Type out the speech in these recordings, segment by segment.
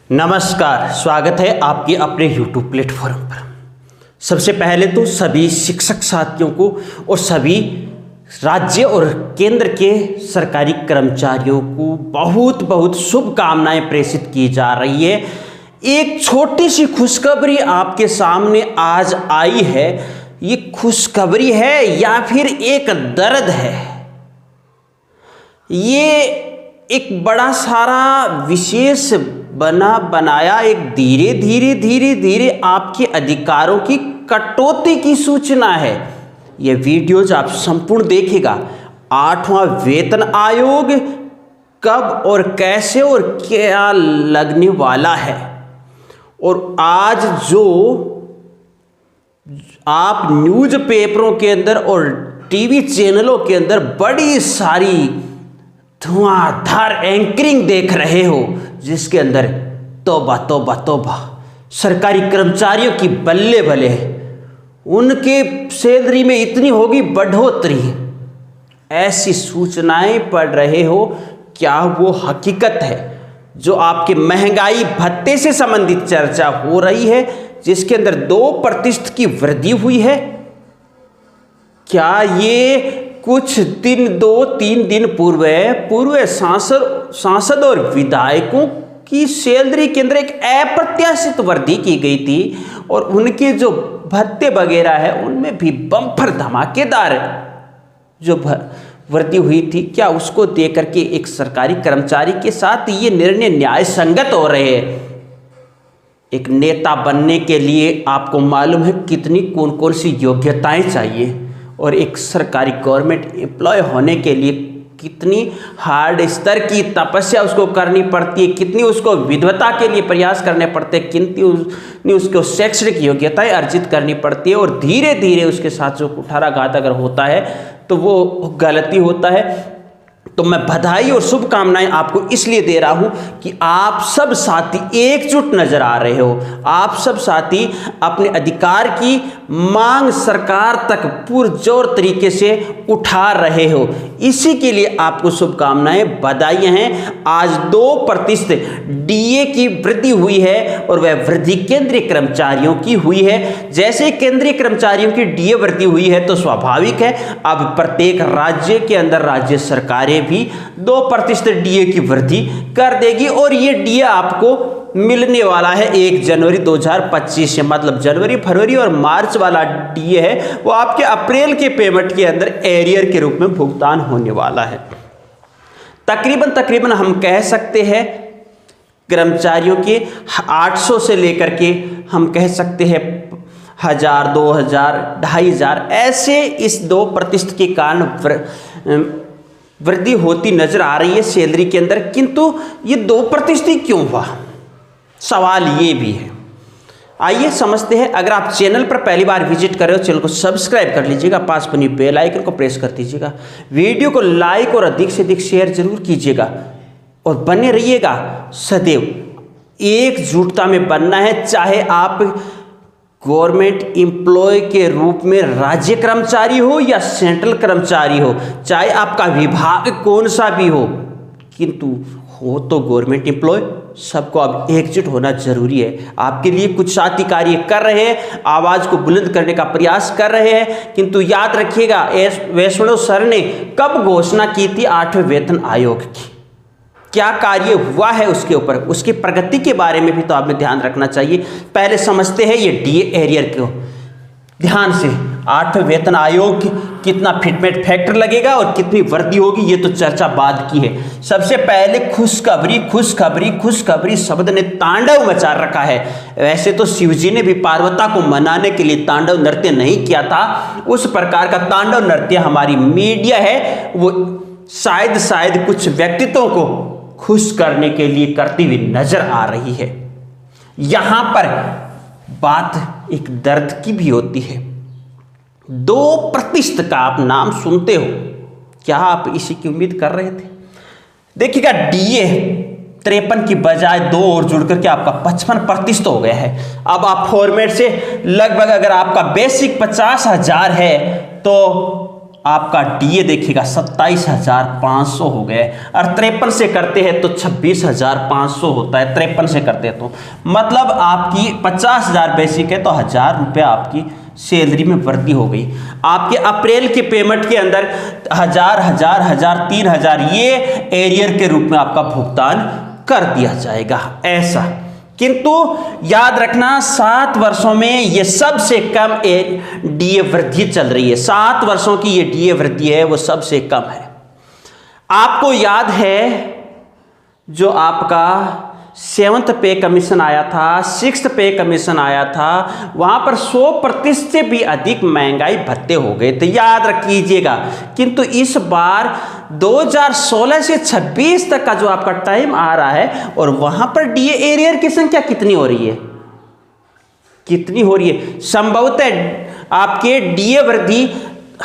नमस्कार, स्वागत है आपके अपने YouTube प्लेटफॉर्म पर। सबसे पहले तो सभी शिक्षक साथियों को और सभी राज्य और केंद्र के सरकारी कर्मचारियों को बहुत बहुत शुभकामनाएं प्रेषित की जा रही है। एक छोटी सी खुशखबरी आपके सामने आज आई है। ये खुशखबरी है या फिर एक दर्द है? ये एक बड़ा सारा विशेष बनाया एक धीरे धीरे आपके अधिकारों की कटौती की सूचना है। यह वीडियोज आप संपूर्ण देखिएगा। 8वां वेतन आयोग कब और कैसे और क्या लगने वाला है, और आज जो आप न्यूज पेपरों के अंदर और टीवी चैनलों के अंदर बड़ी सारी धुआंधार एंकरिंग देख रहे हो, जिसके अंदर तौबा तौबा तौबा सरकारी कर्मचारियों की बल्ले बल्ले, उनके सैलरी में इतनी होगी बढ़ोतरी, ऐसी सूचनाएं पढ़ रहे हो। क्या वो हकीकत है जो आपके महंगाई भत्ते से संबंधित चर्चा हो रही है, जिसके अंदर 2% की वृद्धि हुई है? क्या ये कुछ दिन 2-3 दिन पूर्व सांसद और विधायकों की सैलरी के अंदर एक अप्रत्याशित वृद्धि की गई थी, और उनके जो भत्ते वगैरह है उनमें भी बम्पर धमाकेदार जो वृद्धि हुई थी? क्या उसको देख करके एक सरकारी कर्मचारी के साथ ये निर्णय न्याय संगत हो रहे हैं? एक नेता बनने के लिए आपको मालूम है कितनी कौन कौन सी योग्यताएं चाहिए, और एक सरकारी गवर्नमेंट एम्प्लॉय होने के लिए कितनी हार्ड स्तर की तपस्या उसको करनी पड़ती है, कितनी उसको विद्वता के लिए प्रयास करने पड़ते हैं, कितनी उसको शैक्षणिक योग्यताएं अर्जित करनी पड़ती है, और धीरे धीरे उसके साथ जो कुठाराघात अगर होता है तो वो गलती होता है। तो मैं बधाई और शुभकामनाएं आपको इसलिए दे रहा हूं कि आप सब साथी एकजुट नजर आ रहे हो। आप सब साथी अपने अधिकार की मांग सरकार तक पुरजोर तरीके से उठा रहे हो। इसी के लिए आपको शुभकामनाएं, बधाइयां हैं। आज 2% डीए की वृद्धि हुई है, और वह वृद्धि केंद्रीय कर्मचारियों की हुई है। जैसे केंद्रीय कर्मचारियों की डीए वृद्धि हुई है तो स्वाभाविक है अब प्रत्येक राज्य के अंदर राज्य सरकारें भी 2% डीए की वृद्धि कर देगी, और ये डीए आपको मिलने वाला है 1 जनवरी 2025 से। मतलब जनवरी, फरवरी और मार्च वाला डीए है वो आपके अप्रैल के पेमेंट के अंदर एरियर के रूप में भुगतान होने वाला है। तकरीबन हम कह सकते हैं कर्मचारियों के 800 से लेकर के हम कह सकते हैं 1000, 2000, 2500 ऐसे इस 2% के कारण वृद्धि होती नजर आ रही है सैलरी के अंदर। किंतु ये 2% क्यों हुआ, सवाल ये भी है। आइए समझते हैं। अगर आप चैनल पर पहली बार विजिट कर रहे हो, चैनल को सब्सक्राइब कर लीजिएगा, पास बनी बेल आइकन को प्रेस कर दीजिएगा, वीडियो को लाइक और अधिक से अधिक शेयर जरूर कीजिएगा, और बने रहिएगा सदैव। एकजुटता में बनना है, चाहे आप गवर्नमेंट एम्प्लॉय के रूप में राज्य कर्मचारी हो या सेंट्रल कर्मचारी हो, चाहे आपका विभाग कौन सा भी हो, किंतु हो तो गवर्नमेंट एम्प्लॉय। सबको अब एकजुट होना जरूरी है। आपके लिए कुछ साथी कार्य कर रहे हैं, आवाज को बुलंद करने का प्रयास कर रहे हैं, किंतु याद रखिएगा वैष्णव सर ने कब घोषणा की थी 8वें वेतन आयोग की, क्या कार्य हुआ है उसके ऊपर, उसकी प्रगति के बारे में भी तो आपने ध्यान रखना चाहिए। पहले समझते हैं ये डीए एरियर को ध्यान से। 8वें वेतन आयोग की कितना फिटमेंट फैक्टर लगेगा और कितनी वृद्धि होगी, ये तो चर्चा बाद की है। सबसे पहले खुशखबरी शब्द ने तांडव मचा रखा है। वैसे तो शिवजी ने भी पार्वती को मनाने के लिए तांडव नृत्य नहीं किया था, उस प्रकार का तांडव नृत्य हमारी मीडिया है वो शायद कुछ व्यक्तित्वों को खुश करने के लिए करती हुई नजर आ रही है। यहां पर बात एक दर्द की भी होती है। 2% का आप नाम सुनते हो, क्या आप इसी की उम्मीद कर रहे थे? देखिएगा, डीए 53 की बजाय 2 और जुड़ करके आपका 55% हो गया है। अब आप फॉर्मेट से लगभग अगर आपका बेसिक 50,000 है तो आपका डीए देखिएगा 27,500 हो गए, और 53 से करते हैं तो 26,500 होता है, 53 से करते हैं तो मतलब आपकी 50,000 बेसिक है तो 1,000 रुपये आपकी सैलरी में वृद्धि हो गई। आपके अप्रैल के पेमेंट के अंदर 1,000, 3,000 ये एरियर के रूप में आपका भुगतान कर दिया जाएगा ऐसा। किंतु याद रखना 7 वर्षों में ये सबसे कम डीए वृद्धि चल रही है, 7 वर्षों की ये डीए वृद्धि है वो सबसे कम है। आपको याद है जो आपका 7th पे कमीशन आया था, 6th पे कमीशन आया था, वहां पर 100% से भी अधिक महंगाई भत्ते हो गए थे, याद रखिएगा। किंतु इस बार 2016 से 26 तक का जो आपका टाइम आ रहा है और वहां पर डीए एरियर की संख्या कितनी हो रही है, कितनी हो रही है? संभवतः आपके डीए वृद्धि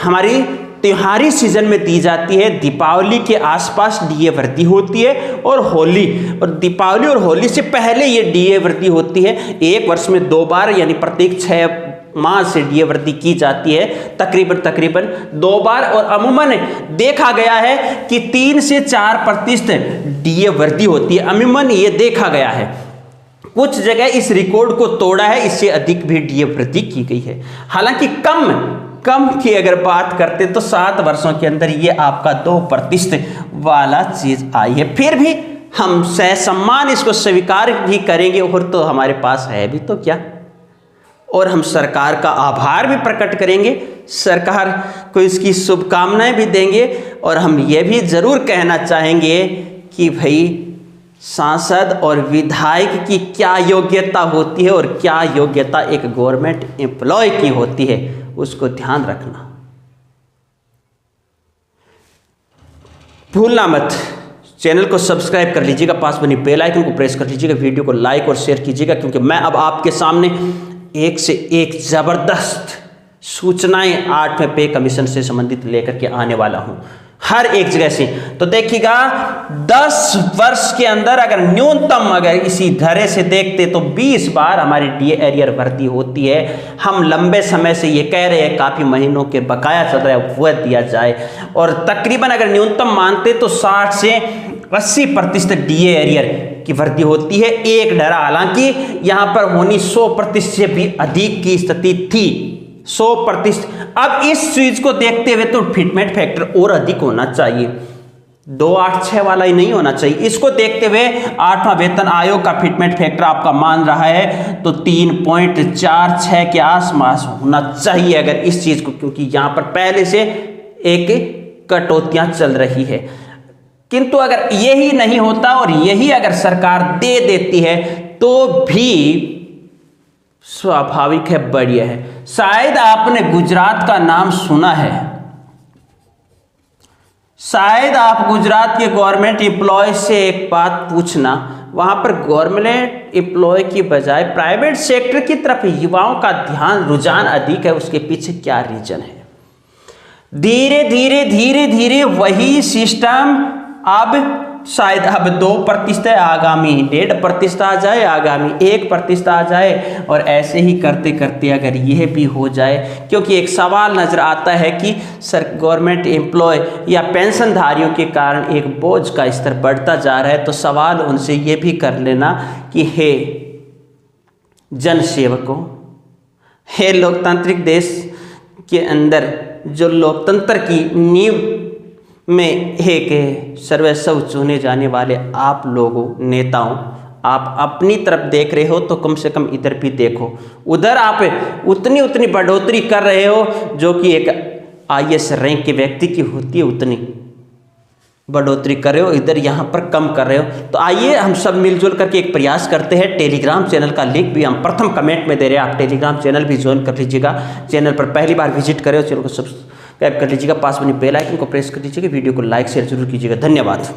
हमारी त्योहारी सीजन में दी जाती है, दीपावली के आसपास डीए वृद्धि होती है, और होली और दीपावली और होली से पहले ये डीए वृद्धि होती है। एक वर्ष में 2 बार यानी प्रत्येक 6 माह से डीए वृद्धि की जाती है, तकरीबन 2 बार, और अमूमन देखा गया है कि 3 से 4% डीए वृद्धि होती है, अमूमन ये देखा गया है। कुछ जगह इस रिकॉर्ड को तोड़ा है, इससे अधिक भी डीए वृद्धि की गई है। हालांकि कम की अगर बात करते तो 7 वर्षों के अंदर ये आपका 2% वाला चीज आई है। फिर भी हम सहसम्मान इसको स्वीकार भी करेंगे, और तो हमारे पास है भी तो क्या, और हम सरकार का आभार भी प्रकट करेंगे, सरकार को इसकी शुभकामनाएं भी देंगे, और हम ये भी जरूर कहना चाहेंगे कि भाई सांसद और विधायक की क्या योग्यता होती है और क्या योग्यता एक गवर्नमेंट एम्प्लॉय की होती है, उसको ध्यान रखना। भूलना मत, चैनल को सब्सक्राइब कर लीजिएगा, पास बनी बेल आइकन को प्रेस कर लीजिएगा, वीडियो को लाइक और शेयर कीजिएगा, क्योंकि मैं अब आपके सामने एक से एक जबरदस्त सूचनाएं 8वें पे कमीशन से संबंधित लेकर के आने वाला हूं, हर एक जगह से। तो देखिएगा 10 वर्ष के अंदर अगर न्यूनतम अगर इसी धरे से देखते तो 20 बार हमारी डीए एरियर भर्ती होती है। हम लंबे समय से ये कह रहे हैं, काफी महीनों के बकाया चल रहा है वह दिया जाए, और तकरीबन अगर न्यूनतम मानते तो 60 से 80% डीए एरियर की वृद्धि होती है। एक डरा हालांकि यहां पर होनी 100% से भी अधिक की स्थिति थी, 100%। अब इस चीज को देखते हुए तो फिटमेंट फैक्टर और अधिक होना चाहिए, 286 वाला ही नहीं होना चाहिए। इसको देखते हुए 8वां वेतन आयोग का फिटमेंट फैक्टर आपका मान रहा है तो 3.46 के आसपास होना चाहिए अगर इस चीज को, क्योंकि यहां पर पहले से एक कटौतियां चल रही है। किंतु अगर यही नहीं होता और यही अगर सरकार दे देती है तो भी स्वाभाविक है, बढ़िया है। शायद आपने गुजरात का नाम सुना है, शायद आप गुजरात के गवर्नमेंट एम्प्लॉय से एक बात पूछना, वहां पर गवर्नमेंट एम्प्लॉय की बजाय प्राइवेट सेक्टर की तरफ युवाओं का ध्यान रुझान अधिक है, उसके पीछे क्या रीजन है? धीरे धीरे वही सिस्टम अब शायद अब 2% आगामी 1.5% आ जाए, आगामी 1% आ जाए, और ऐसे ही करते करते अगर यह भी हो जाए, क्योंकि एक सवाल नजर आता है कि गवर्नमेंट एम्प्लॉय या पेंशनधारियों के कारण एक बोझ का स्तर बढ़ता जा रहा है। तो सवाल उनसे ये भी कर लेना कि हे जन सेवकों, हे लोकतांत्रिक देश के अंदर जो लोकतंत्र की नींव में एक सर्वस्व चुने जाने वाले आप लोगों नेताओं, आप अपनी तरफ देख रहे हो तो कम से कम इधर भी देखो। उधर आप उतनी बढ़ोतरी कर रहे हो जो कि एक आईएएस रैंक के व्यक्ति की होती है, उतनी बढ़ोतरी कर रहे हो, इधर यहाँ पर कम कर रहे हो। तो आइए हम सब मिलजुल करके एक प्रयास करते हैं। टेलीग्राम चैनल का लिंक भी हम प्रथम कमेंट में दे रहे हैं, आप टेलीग्राम चैनल भी ज्वाइन कर लीजिएगा। चैनल पर पहली बार विजिट करें, चैनल को सब्सक्राइब कर लीजिएगा, पास बनी बेल आइकन को प्रेस कर लीजिएगा, वीडियो को लाइक शेयर जरूर कीजिएगा। धन्यवाद।